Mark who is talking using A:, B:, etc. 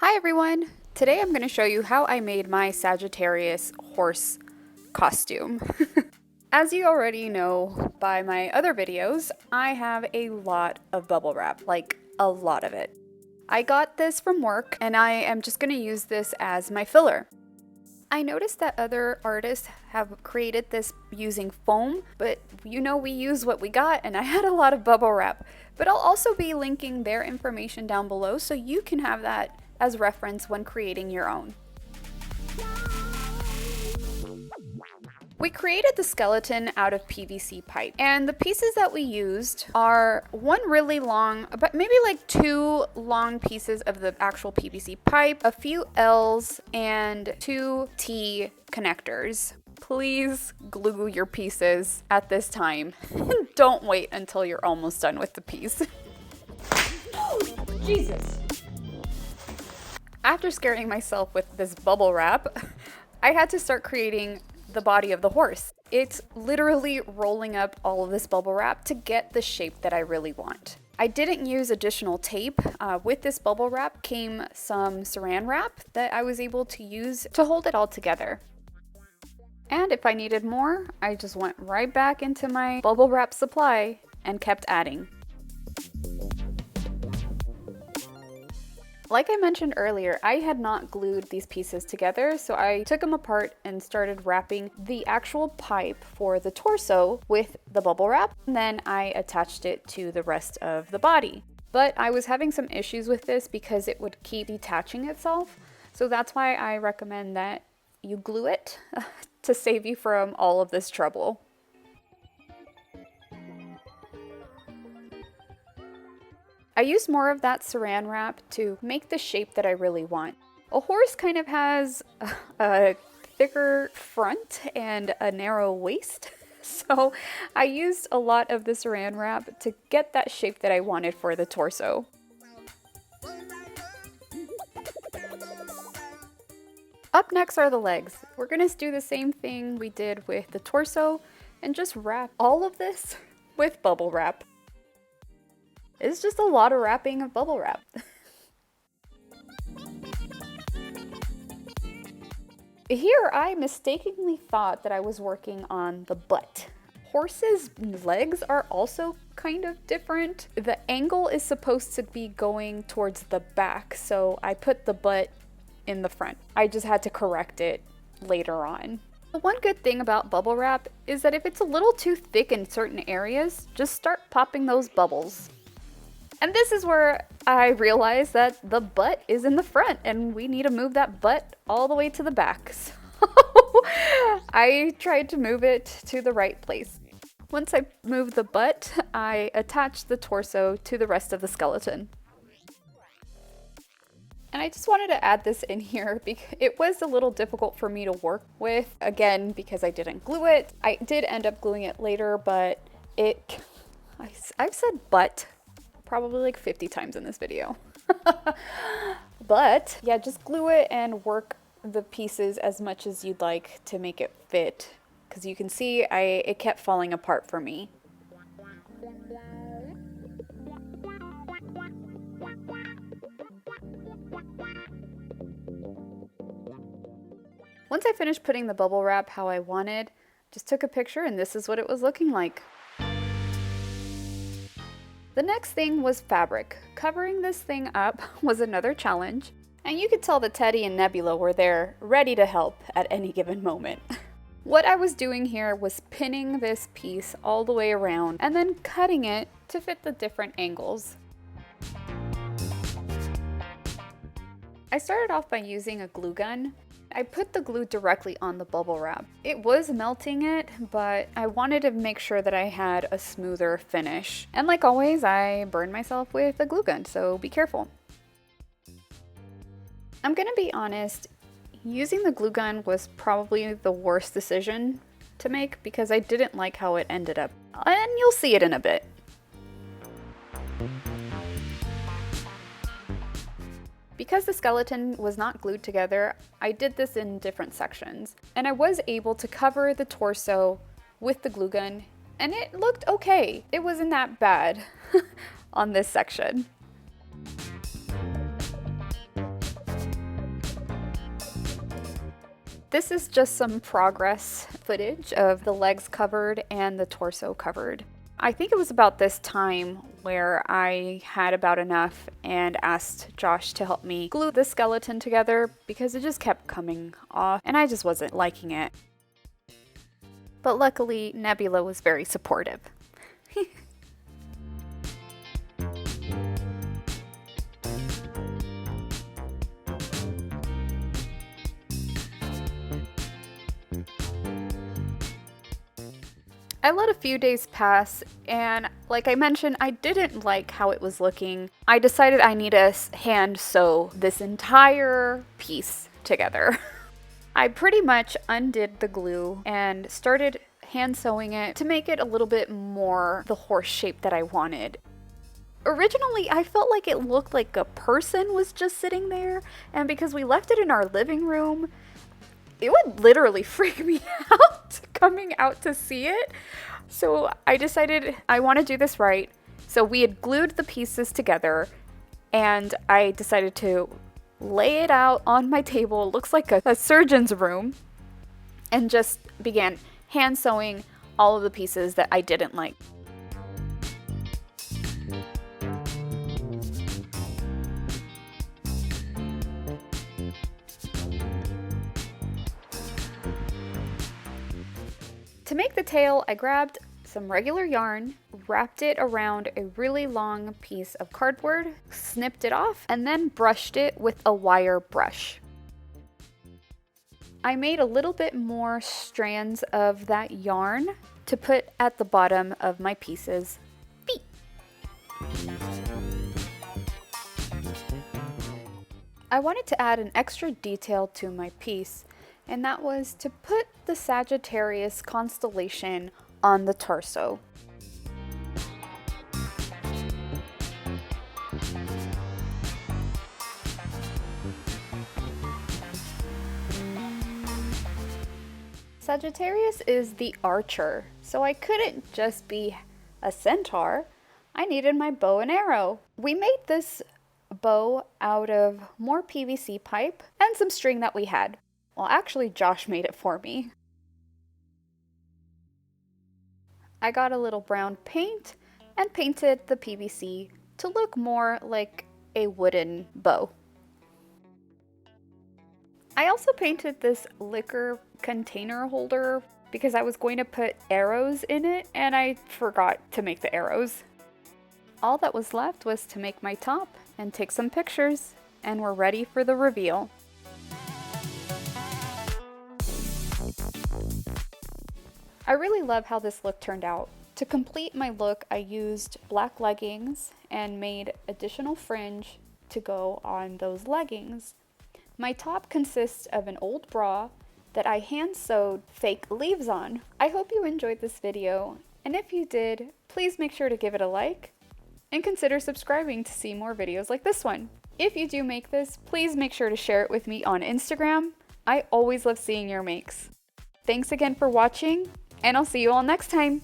A: Hi everyone! Today I'm going to show you how I made my Sagittarius horse costume. As you already know by my other videos, I have a lot of bubble wrap, like a lot of it. I got this from work and I am just going to use this as my filler. I noticed that other artists have created this using foam, but you know we use what we got and I had a lot of bubble wrap. But I'll also be linking their information down below so you can have that as reference when creating your own. We created the skeleton out of PVC pipe, and the pieces that we used are one really long, but maybe like two long pieces of the actual PVC pipe, a few L's, and two T connectors. Please glue your pieces at this time. Don't wait until you're almost done with the piece.
B: Oh, Jesus!
A: After scaring myself with this bubble wrap, I had to start creating the body of the horse. It's literally rolling up all of this bubble wrap to get the shape that I really want. I didn't use additional tape. With this bubble wrap came some saran wrap that I was able to use to hold it all together. And if I needed more, I just went right back into my bubble wrap supply and kept adding. Like I mentioned earlier, I had not glued these pieces together, so I took them apart and started wrapping the actual pipe for the torso with the bubble wrap, and then I attached it to the rest of the body. But I was having some issues with this because it would keep detaching itself, so that's why I recommend that you glue it to save you from all of this trouble. I used more of that saran wrap to make the shape that I really want. A horse kind of has a thicker front and a narrow waist, so I used a lot of the saran wrap to get that shape that I wanted for the torso. Up next are the legs. We're going to do the same thing we did with the torso and just wrap all of this with bubble wrap. It's just a lot of wrapping of bubble wrap. Here I mistakenly thought that I was working on the butt. Horses' legs are also kind of different. The angle is supposed to be going towards the back, so I put the butt in the front. I just had to correct it later on. The one good thing about bubble wrap is that if it's a little too thick in certain areas, just start popping those bubbles. And this is where I realized that the butt is in the front and we need to move that butt all the way to the back. So I tried to move it to the right place. Once I moved the butt, I attached the torso to the rest of the skeleton. And I just wanted to add this in here because it was a little difficult for me to work with, again, because I didn't glue it. I did end up gluing it later, but I've said butt probably like 50 times in this video. But yeah, just glue it and work the pieces as much as you'd like to make it fit. Because you can see it kept falling apart for me. Once I finished putting the bubble wrap how I wanted, just took a picture and this is what it was looking like. The next thing was fabric. Covering this thing up was another challenge, and you could tell that Teddy and Nebula were there, ready to help at any given moment. What I was doing here was pinning this piece all the way around and then cutting it to fit the different angles. I started off by using a glue gun. I put the glue directly on the bubble wrap. It was melting it, but I wanted to make sure that I had a smoother finish. And like always, I burned myself with a glue gun, so be careful. I'm gonna be honest, using the glue gun was probably the worst decision to make because I didn't like how it ended up. And you'll see it in a bit. Because the skeleton was not glued together, I did this in different sections, and I was able to cover the torso with the glue gun, and it looked okay. It wasn't that bad on this section. This is just some progress footage of the legs covered and the torso covered. I think it was about this time where I had about enough and asked Josh to help me glue the skeleton together because it just kept coming off and I just wasn't liking it. But luckily, Nebula was very supportive. I let a few days pass, and like I mentioned, I didn't like how it was looking. I decided I need to hand sew this entire piece together. I pretty much undid the glue and started hand sewing it to make it a little bit more the horse shape that I wanted. Originally, I felt like it looked like a person was just sitting there, and because we left it in our living room, it would literally freak me out coming out to see it. So I decided I want to do this right. So we had glued the pieces together and I decided to lay it out on my table. It looks like a surgeon's room, and just began hand sewing all of the pieces that I didn't like. To make the tail, I grabbed some regular yarn, wrapped it around a really long piece of cardboard, snipped it off, and then brushed it with a wire brush. I made a little bit more strands of that yarn to put at the bottom of my piece's feet. I wanted to add an extra detail to my piece, and that was to put the Sagittarius constellation on the torso. Sagittarius is the archer, so I couldn't just be a centaur. I needed my bow and arrow. We made this bow out of more PVC pipe and some string that we had. Well, actually, Josh made it for me. I got a little brown paint and painted the PVC to look more like a wooden bow. I also painted this liquor container holder because I was going to put arrows in it and I forgot to make the arrows. All that was left was to make my top and take some pictures, and we're ready for the reveal. I really love how this look turned out. To complete my look, I used black leggings and made additional fringe to go on those leggings. My top consists of an old bra that I hand sewed fake leaves on. I hope you enjoyed this video, and if you did, please make sure to give it a like and consider subscribing to see more videos like this one. If you do make this, please make sure to share it with me on Instagram. I always love seeing your makes. Thanks again for watching, and I'll see you all next time.